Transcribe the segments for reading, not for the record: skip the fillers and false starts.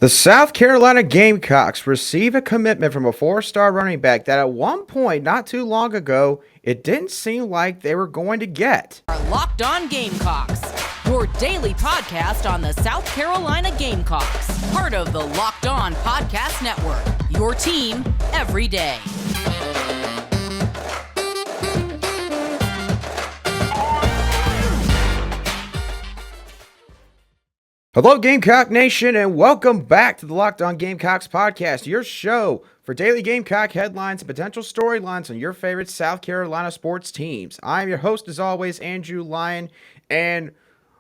The South Carolina Gamecocks receive a commitment from a four-star running back that at one point not too long ago, it didn't seem like they were going to get. Our Locked On Gamecocks, your daily podcast on the South Carolina Gamecocks, part of the Locked On Podcast Network, your team every day. Hello, Gamecock Nation, and welcome back to the Locked On Gamecocks podcast, your show for daily Gamecock headlines and potential storylines on your favorite South Carolina sports teams. I'm your host, as always, Andrew Lyon, and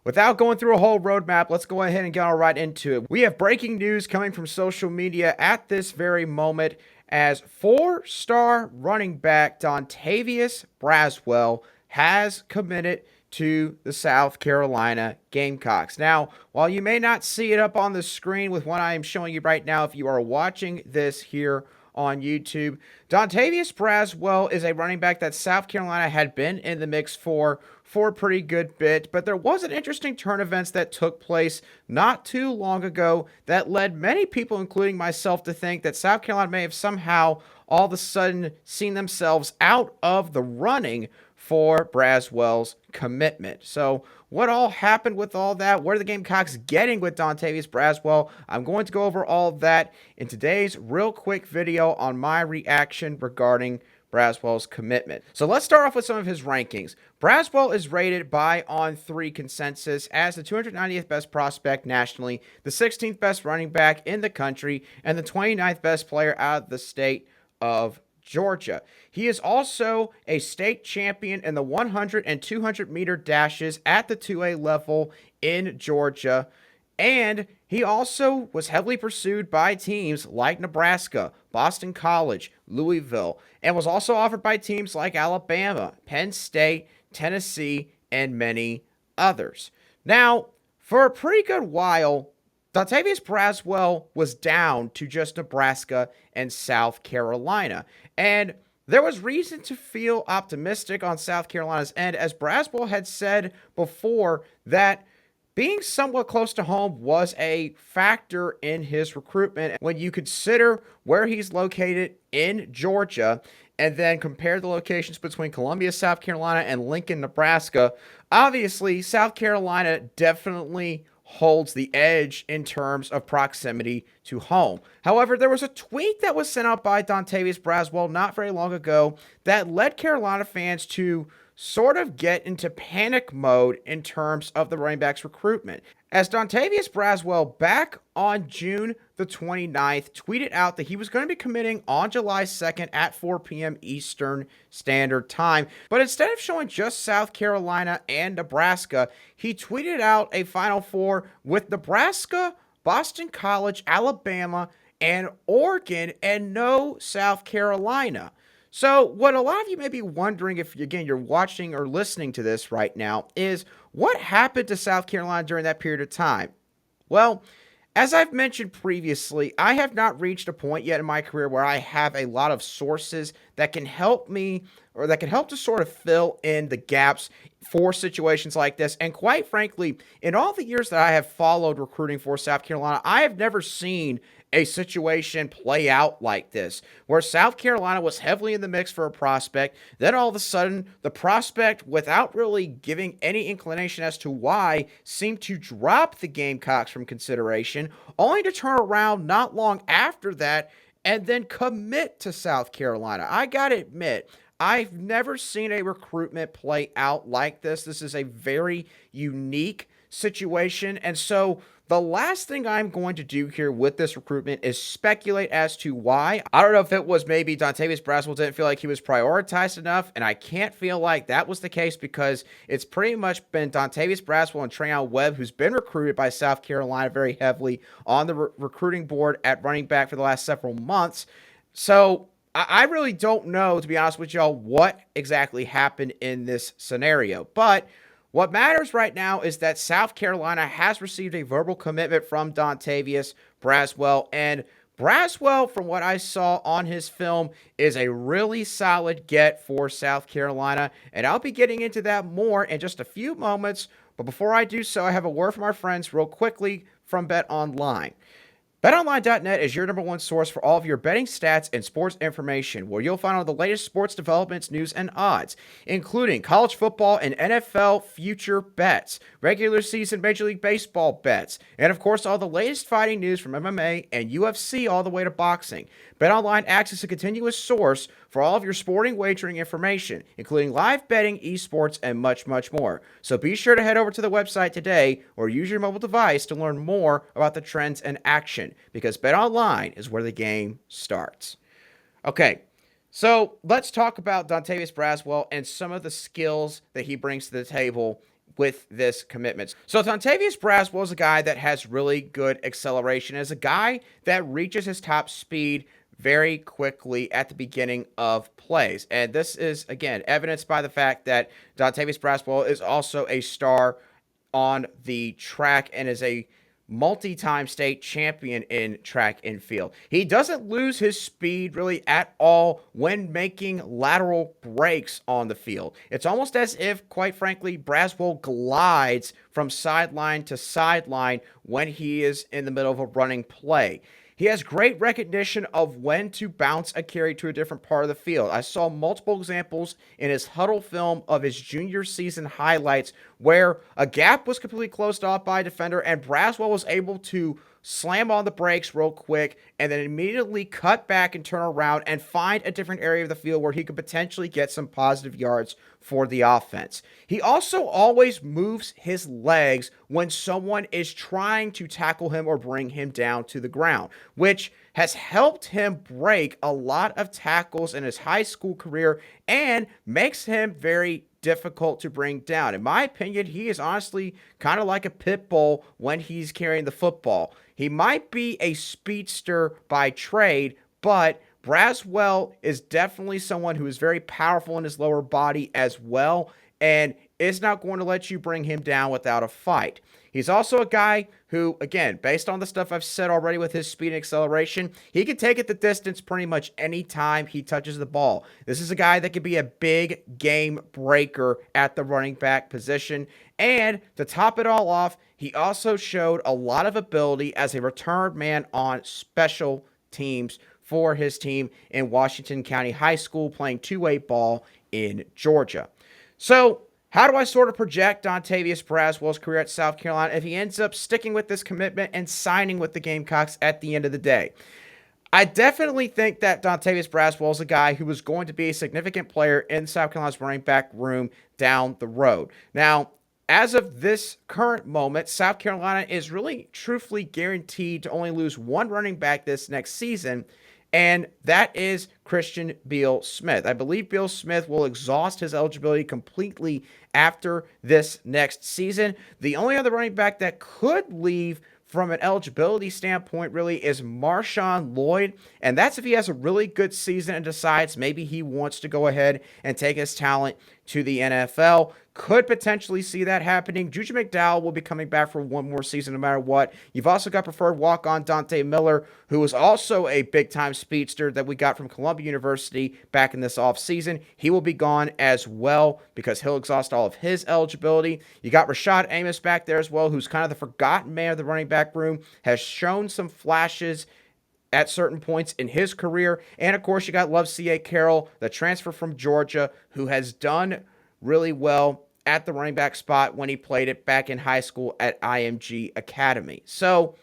without going through a whole roadmap, let's go ahead and get right into it. We have breaking news coming from social media at this very moment as four-star running back Dontavious Braswell has committed to the South Carolina Gamecocks. Now, while you may not see it up on the screen with what I am showing you right now, if you are watching this here on YouTube, Dontavious Braswell is a running back that South Carolina had been in the mix for a pretty good bit, but there was an interesting turn of events that took place not too long ago that led many people, including myself, to think that South Carolina may have somehow all of a sudden seen themselves out of the running for Braswell's commitment. So what all happened with all that? What are the Gamecocks getting with Dontavious Braswell? I'm going to go over all of that in today's real quick video on my reaction regarding Braswell's commitment. So let's start off with some of his rankings. Braswell is rated by On3 consensus as the 290th best prospect nationally, the 16th best running back in the country, and the 29th best player out of the state of Georgia. He is also a state champion in the 100 and 200 meter dashes at the 2A level in Georgia. And he also was heavily pursued by teams like Nebraska, Boston College, Louisville, and was also offered by teams like Alabama, Penn State, Tennessee, and many others. Now, for a pretty good while, Dontavious Braswell was down to just Nebraska and South Carolina. And there was reason to feel optimistic on South Carolina's end, as Braswell had said before that being somewhat close to home was a factor in his recruitment. When you consider where he's located in Georgia and then compare the locations between Columbia, South Carolina, and Lincoln, Nebraska, obviously South Carolina definitely holds the edge in terms of proximity to home. However, there was a tweet that was sent out by Dontavious Braswell not very long ago that led Carolina fans to sort of get into panic mode in terms of the running back's recruitment. As Dontavious Braswell, back on June the 29th, tweeted out that he was going to be committing on July 2nd at 4 p.m. Eastern Standard Time. But instead of showing just South Carolina and Nebraska, he tweeted out a Final Four with Nebraska, Boston College, Alabama, and Oregon, and no South Carolina. So what a lot of you may be wondering, if, again, you're watching or listening to this right now, is what happened to South Carolina during that period of time? Well, as I've mentioned previously, I have not reached a point yet in my career where I have a lot of sources that can help me, or that can help to sort of fill in the gaps for situations like this. And quite frankly, in all the years that I have followed recruiting for South Carolina, I have never seen a situation play out like this, where South Carolina was heavily in the mix for a prospect. Then all of a sudden, the prospect, without really giving any inclination as to why, seemed to drop the Gamecocks from consideration, only to turn around not long after that and then commit to South Carolina. I gotta admit, I've never seen a recruitment play out like this. This is a very unique situation, and so the last thing I'm going to do here with this recruitment is speculate as to why. I don't know if it was maybe Dontavious Braswell didn't feel like he was prioritized enough, and I can't feel like that was the case, because it's pretty much been Dontavious Braswell and Trayon Webb who's been recruited by South Carolina very heavily on the recruiting board at running back for the last several months. So I really don't know, to be honest with y'all, what exactly happened in this scenario. But what matters right now is that South Carolina has received a verbal commitment from Dontavious Braswell, and Braswell, from what I saw on his film, is a really solid get for South Carolina, and I'll be getting into that more in just a few moments. But before I do so, I have a word from our friends real quickly from Bet Online. BetOnline.net is your number one source for all of your betting stats and sports information, where you'll find all the latest sports developments, news, and odds, including college football and NFL future bets, regular season Major League Baseball bets, and of course all the latest fighting news from MMA and UFC all the way to boxing. BetOnline acts as a continuous source for all of your sporting wagering information, including live betting, esports, and much, much more. So be sure to head over to the website today or use your mobile device to learn more about the trends and action, because BetOnline is where the game starts. Okay, so let's talk about Dontavious Braswell and some of the skills that he brings to the table with this commitment. So Dontavious Braswell is a guy that has really good acceleration, is a guy that reaches his top speed very quickly at the beginning of plays. And this is, again, evidenced by the fact that Dontavious Braswell is also a star on the track and is a multi-time state champion in track and field. He doesn't lose his speed really at all when making lateral breaks on the field. It's almost as if, quite frankly, Braswell glides from sideline to sideline when he is in the middle of a running play. He has great recognition of when to bounce a carry to a different part of the field. I saw multiple examples in his huddle film of his junior season highlights where a gap was completely closed off by a defender and Braswell was able to slam on the brakes real quick and then immediately cut back and turn around and find a different area of the field where he could potentially get some positive yards for the offense. He also always moves his legs when someone is trying to tackle him or bring him down to the ground, which has helped him break a lot of tackles in his high school career and makes him very difficult to bring down. In my opinion, he is honestly kind of like a pit bull when he's carrying the football. He might be a speedster by trade, but Braswell is definitely someone who is very powerful in his lower body as well, and is not going to let you bring him down without a fight. He's also a guy who, again, based on the stuff I've said already with his speed and acceleration, he can take it the distance pretty much any time he touches the ball. This is a guy that could be a big game breaker at the running back position. And to top it all off, he also showed a lot of ability as a return man on special teams for his team in Washington County High School, playing two-way ball in Georgia. So how do I sort of project Dontavious Braswell's career at South Carolina if he ends up sticking with this commitment and signing with the Gamecocks at the end of the day? I definitely think that Dontavious Braswell is a guy who is going to be a significant player in South Carolina's running back room down the road. Now, as of this current moment, South Carolina is really truthfully guaranteed to only lose one running back this next season, and that is Christian Beal Smith. I believe Beal Smith will exhaust his eligibility completely after this next season. The only other running back that could leave from an eligibility standpoint really is Marshawn Lloyd, and that's if he has a really good season and decides maybe he wants to go ahead and take his talent to the NFL. Could potentially see that happening. Juju McDowell will be coming back for one more season no matter what. You've also got preferred walk-on Dante Miller, who is also a big-time speedster that we got from Columbia University back in this offseason. He will be gone as well because he'll exhaust all of his eligibility. You got Rashad Amos back there as well, who's kind of the forgotten man of the running back room, has shown some flashes at certain points in his career. And, of course, you got Love C.A. Carroll, the transfer from Georgia, who has done really well at the running back spot when he played it back in high school at IMG Academy. So,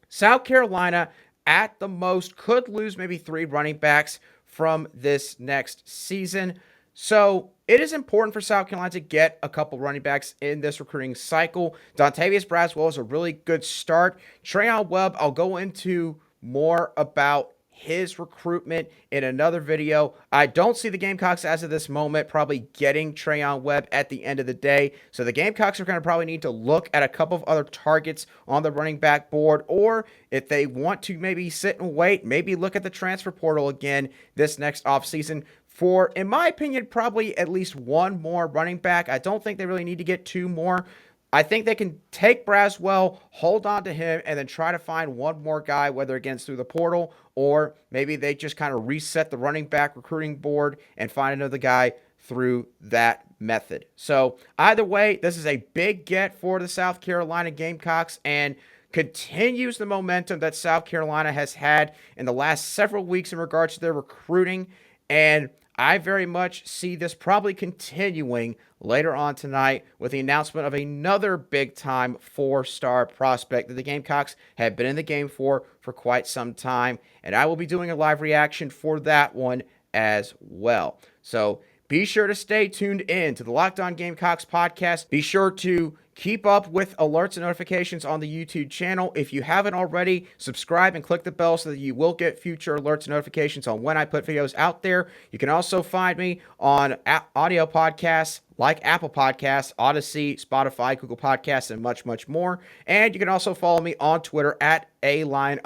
South Carolina, at the most, could lose maybe 3 running backs from this next season. So, it is important for South Carolina to get a couple running backs in this recruiting cycle. Dontavious Braswell is a really good start. Trayon Webb, I'll go into more about his recruitment in another video. I don't see the Gamecocks as of this moment probably getting Trayon Webb at the end of the day. So the Gamecocks are going to probably need to look at a couple of other targets on the running back board, or if they want to maybe sit and wait, maybe look at the transfer portal again this next offseason for, in my opinion, probably at least one more running back. I don't think they really need to get 2 more. I think they can take Braswell, hold on to him, and then try to find one more guy, whether again through the portal or maybe they just kind of reset the running back recruiting board and find another guy through that method. So either way, this is a big get for the South Carolina Gamecocks, and continues the momentum that South Carolina has had in the last several weeks in regards to their recruiting. And I very much see this probably continuing later on tonight with the announcement of another big-time four-star prospect that the Gamecocks have been in the game for quite some time. And I will be doing a live reaction for that one as well. So be sure to stay tuned in to the Locked On Gamecocks podcast. Be sure to keep up with alerts and notifications on the YouTube channel. If you haven't already, subscribe and click the bell so that you will get future alerts and notifications on when I put videos out there. You can also find me on audio podcasts like Apple Podcasts, Odyssey, Spotify, Google Podcasts, and much, much more. And you can also follow me on Twitter at @aline_SC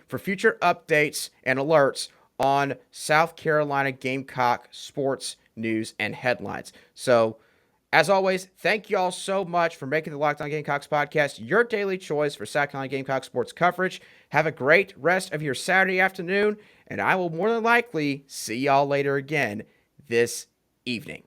for future updates and alerts on South Carolina Gamecock sports news and headlines. So, as always, thank you all so much for making the Locked On Gamecocks podcast your daily choice for South Carolina Gamecock sports coverage. Have a great rest of your Saturday afternoon, and I will more than likely see y'all later again this evening.